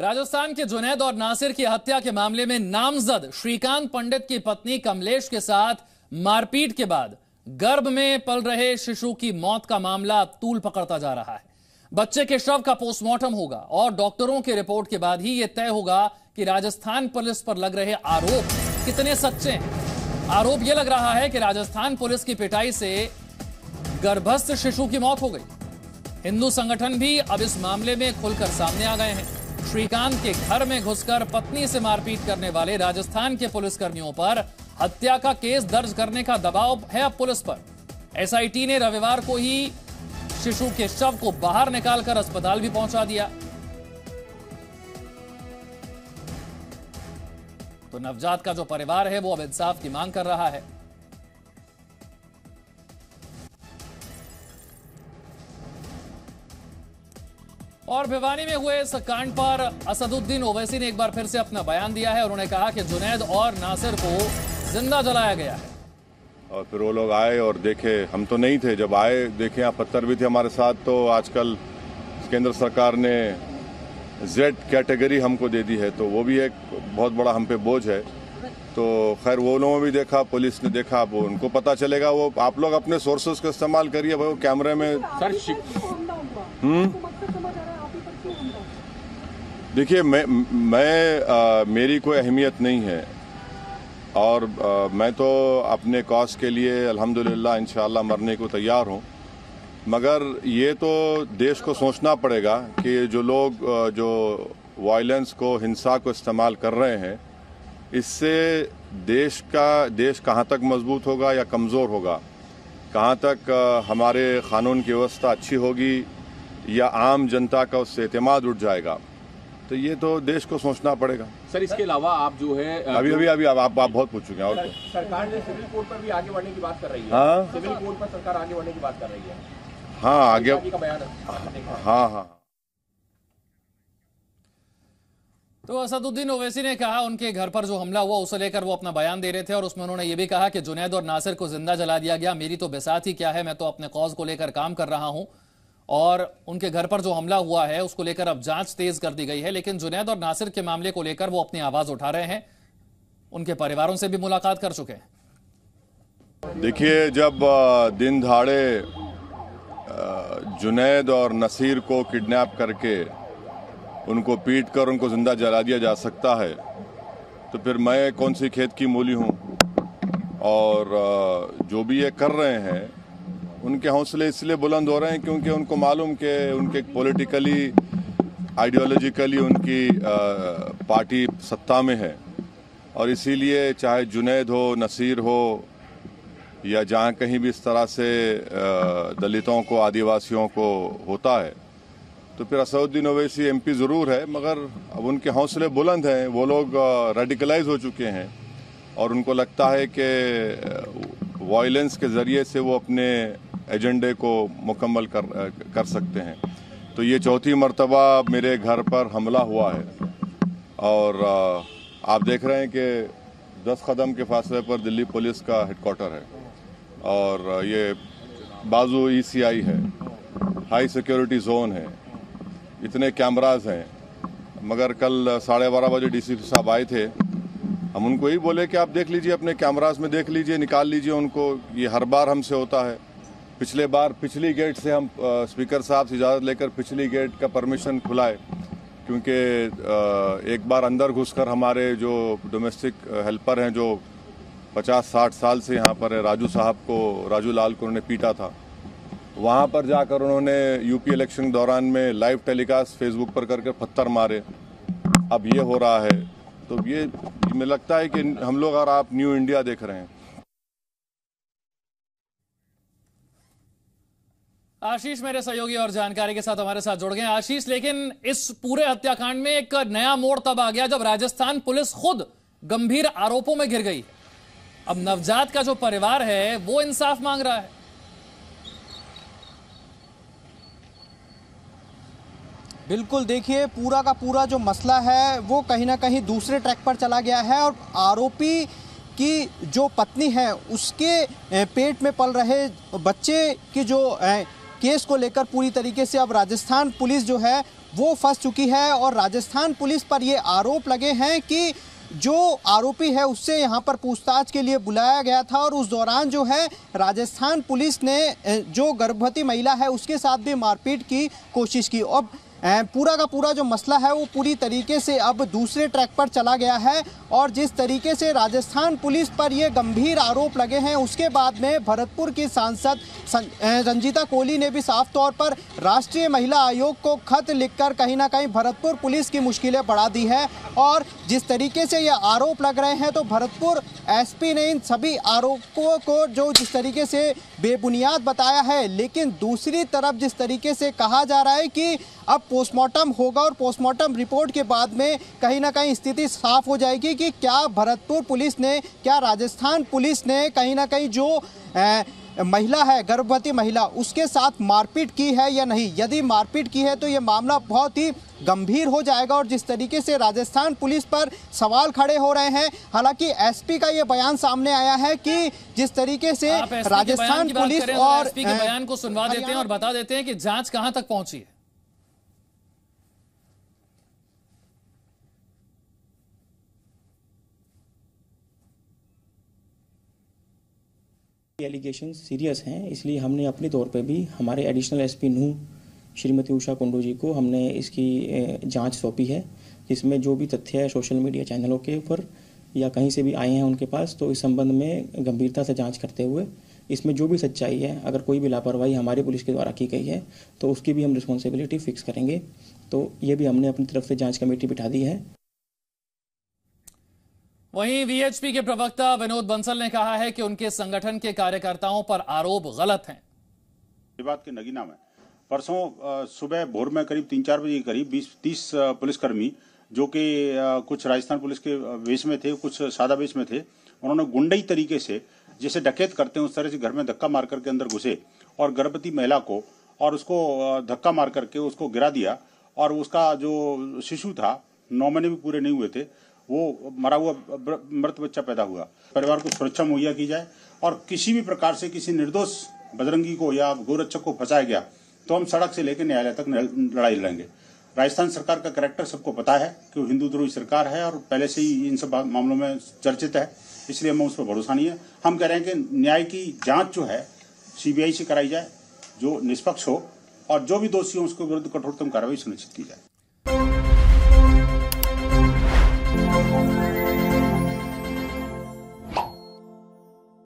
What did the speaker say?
राजस्थान के जुनैद और नासिर की हत्या के मामले में नामजद श्रीकांत पंडित की पत्नी कमलेश के साथ मारपीट के बाद गर्भ में पल रहे शिशु की मौत का मामला तूल पकड़ता जा रहा है। बच्चे के शव का पोस्टमार्टम होगा और डॉक्टरों की रिपोर्ट के बाद ही यह तय होगा कि राजस्थान पुलिस पर लग रहे आरोप कितने सच्चे हैं। आरोप यह लग रहा है कि राजस्थान पुलिस की पिटाई से गर्भस्थ शिशु की मौत हो गई। हिंदू संगठन भी अब इस मामले में खुलकर सामने आ गए हैं। श्रीकांत के घर में घुसकर पत्नी से मारपीट करने वाले राजस्थान के पुलिसकर्मियों पर हत्या का केस दर्ज करने का दबाव है अब पुलिस पर। एसआईटी ने रविवार को ही शिशु के शव को बाहर निकालकर अस्पताल भी पहुंचा दिया। तो नवजात का जो परिवार है वो अब इंसाफ की मांग कर रहा है। और भिवानी में हुए इस कांड पर असदुद्दीन ओवैसी ने एक बार फिर से अपना बयान दिया है। उन्होंने कहा कि जुनैद और नासिर को जिंदा जलाया गया है। और फिर वो लोग आए और देखे, हम तो नहीं थे, जब आए देखे यहाँ पत्थर भी थे हमारे साथ। तो आजकल केंद्र सरकार ने जेड कैटेगरी हमको दे दी है, तो वो भी एक बहुत बड़ा हम पे बोझ है। तो खैर वो लोगों ने भी देखा, पुलिस ने देखा, वो उनको पता चलेगा। वो आप लोग अपने सोर्सेज का इस्तेमाल करिए भाई। वो कैमरे में देखिए, मेरी कोई अहमियत नहीं है और मैं तो अपने कॉज के लिए अल्हम्दुलिल्लाह इंशाअल्लाह मरने को तैयार हूँ। मगर ये तो देश को सोचना पड़ेगा कि जो लोग जो वायलेंस को, हिंसा को इस्तेमाल कर रहे हैं, इससे देश कहाँ तक मजबूत होगा या कमज़ोर होगा, कहाँ तक हमारे कानून की व्यवस्था अच्छी होगी या आम जनता का उससे एतमाद उठ जाएगा। तो ये तो देश को सोचना पड़ेगा। सर, इसके अलावा आप जो है अभी आप बहुत पूछ चुके हैं। और सरकार ने सिविल कोड पर भी आगे बढ़ने की बात कर रही है। हाँ? सिविल कोड पर सरकार आगे बढ़ने की बात कर रही है। हाँ, आगे का बयान। हाँ। तो असदुद्दीन ओवैसी ने कहा उनके घर पर जो हमला हुआ उसे लेकर वो अपना बयान दे रहे थे और उसमें उन्होंने ये भी कहा कि जुनैद और नासिर को जिंदा जला दिया गया। मेरी तो बिसात ही क्या है, मैं तो अपने कॉज को लेकर काम कर रहा हूं और उनके घर पर जो हमला हुआ है उसको लेकर अब जांच तेज कर दी गई है। लेकिन जुनैद और नासिर के मामले को लेकर वो अपनी आवाज उठा रहे हैं। उनके परिवारों से भी मुलाकात कर चुके हैं। देखिए, जब दिन दहाड़े जुनैद और नसीर को किडनैप करके उनको पीट कर उनको जिंदा जला दिया जा सकता है, तो फिर मैं कौन सी खेत की मूली हूँ। और जो भी ये कर रहे हैं उनके हौसले इसलिए बुलंद हो रहे हैं क्योंकि उनको मालूम कि उनके पॉलिटिकली, आइडियोलॉजिकली उनकी पार्टी सत्ता में है। और इसीलिए चाहे जुनैद हो, नसीर हो या जहाँ कहीं भी इस तरह से दलितों को, आदिवासियों को होता है, तो फिर असदुद्दीन ओवैसी एमपी ज़रूर है, मगर अब उनके हौसले बुलंद हैं। वो लोग रेडिकलाइज हो चुके हैं और उनको लगता है कि वायलेंस के ज़रिए से वो अपने एजेंडे को मुकम्मल कर सकते हैं। तो ये चौथी मर्तबा मेरे घर पर हमला हुआ है और आप देख रहे हैं कि 10 कदम के फासले पर दिल्ली पुलिस का हेडक्वार्टर है और ये बाजू ECI है, हाई सिक्योरिटी जोन है, इतने कैमरास हैं। मगर कल 12:30 बजे DCP साहब आए थे, हम उनको यही बोले कि आप देख लीजिए, अपने कैमरास में देख लीजिए, निकाल लीजिए उनको। ये हर बार हमसे होता है। पिछली गेट से हम स्पीकर साहब से इजाज़त लेकर पिछली गेट का परमिशन खुलाए, क्योंकि एक बार अंदर घुसकर हमारे जो डोमेस्टिक हेल्पर हैं, जो 50-60 साल से यहाँ पर है, राजू लाल को उन्होंने पीटा था, वहाँ पर जाकर उन्होंने यूपी इलेक्शन के दौरान में लाइव टेलीकास्ट फेसबुक पर करके पत्थर मारे। अब ये हो रहा है, तो ये मुझे लगता है कि हम लोग और आप न्यू इंडिया देख रहे हैं। आशीष मेरे सहयोगी और जानकारी के साथ हमारे साथ जुड़ गए। आशीष, लेकिन इस पूरे हत्याकांड में एक नया मोड़ तब आ गया जब राजस्थान पुलिस खुद गंभीर आरोपों में घिर गई। अब नवजात का जो परिवार है वो इंसाफ मांग रहा है। बिल्कुल, देखिए, पूरा का पूरा जो मसला है वो कहीं ना कहीं दूसरे ट्रैक पर चला गया है और आरोपी की जो पत्नी है उसके पेट में पल रहे बच्चे की जो केस को लेकर पूरी तरीके से अब राजस्थान पुलिस जो है वो फंस चुकी है और राजस्थान पुलिस पर ये आरोप लगे हैं कि जो आरोपी है उससे यहाँ पर पूछताछ के लिए बुलाया गया था और उस दौरान जो है राजस्थान पुलिस ने जो गर्भवती महिला है उसके साथ भी मारपीट की कोशिश की। अब पूरा का पूरा जो मसला है वो पूरी तरीके से अब दूसरे ट्रैक पर चला गया है और जिस तरीके से राजस्थान पुलिस पर ये गंभीर आरोप लगे हैं उसके बाद में भरतपुर की सांसद रंजीता कोहली ने भी साफ तौर पर राष्ट्रीय महिला आयोग को खत लिखकर कहीं ना कहीं भरतपुर पुलिस की मुश्किलें बढ़ा दी है। और जिस तरीके से ये आरोप लग रहे हैं तो भरतपुर एसपी ने इन सभी आरोपों को जो जिस तरीके से बेबुनियाद बताया है, लेकिन दूसरी तरफ जिस तरीके से कहा जा रहा है कि अब पोस्टमार्टम होगा और पोस्टमार्टम रिपोर्ट के बाद में कहीं ना कहीं स्थिति साफ हो जाएगी कि क्या भरतपुर पुलिस ने, क्या राजस्थान पुलिस ने कहीं ना कहीं जो महिला है, गर्भवती महिला, उसके साथ मारपीट की है या नहीं। यदि मारपीट की है तो ये मामला बहुत ही गंभीर हो जाएगा और जिस तरीके से राजस्थान पुलिस पर सवाल खड़े हो रहे हैं, हालांकि एसपी का ये बयान सामने आया है कि जिस तरीके से राजस्थान पुलिस और एसपी के बयान को सुनवा देते हैं और बता देते हैं कि जांच कहां तक पहुंची है। एलिगेशन सीरियस हैं, इसलिए हमने अपने तौर पे भी हमारे एडिशनल एसपी नूह श्रीमती उषा कुंडू जी को हमने इसकी जांच सौंपी है, जिसमें जो भी तथ्य है सोशल मीडिया चैनलों के ऊपर या कहीं से भी आए हैं उनके पास, तो इस संबंध में गंभीरता से जांच करते हुए इसमें जो भी सच्चाई है, अगर कोई भी लापरवाही हमारी पुलिस के द्वारा की गई है तो उसकी भी हम रिस्पॉन्सिबिलिटी फिक्स करेंगे। तो ये भी हमने अपनी तरफ से जाँच कमेटी बिठा दी है। वहीं वीएचपी के प्रवक्ता विनोद बंसल ने कहा है कि उनके संगठन के कार्यकर्ताओं पर आरोप गलत हैं। ये बात के नगीना में परसों सुबह भोर में करीब 3-4 बजे के करीब 20-30 पुलिसकर्मी जो कि कुछ राजस्थान पुलिस के वेश में थे, कुछ सादा वेश में थे, उन्होंने गुंडई तरीके से जैसे डकैत करते हैं उस तरह से घर में धक्का मार करके अंदर घुसे और गर्भवती महिला को और उसको धक्का मार करके उसको गिरा दिया और उसका जो शिशु था 9 महीने भी पूरे नहीं हुए थे, वो मरा हुआ मृत बच्चा पैदा हुआ। परिवार को सुरक्षा मुहैया की जाए और किसी भी प्रकार से किसी निर्दोष बजरंगी को या गोरक्षक को फंसाया गया तो हम सड़क से लेकर न्यायालय तक लड़ाई लड़ेंगे। राजस्थान सरकार का कैरेक्टर सबको पता है कि वो हिंदू द्रोही सरकार है और पहले से ही इन सब मामलों में चर्चित है, इसलिए हमें उस पर भरोसा नहीं है। हम कह रहे हैं कि न्याय की जांच जो है सीबीआई से कराई जाए, जो निष्पक्ष हो और जो भी दोषी हो उसके विरुद्ध कठोरतम कार्रवाई सुनिश्चित की जाए।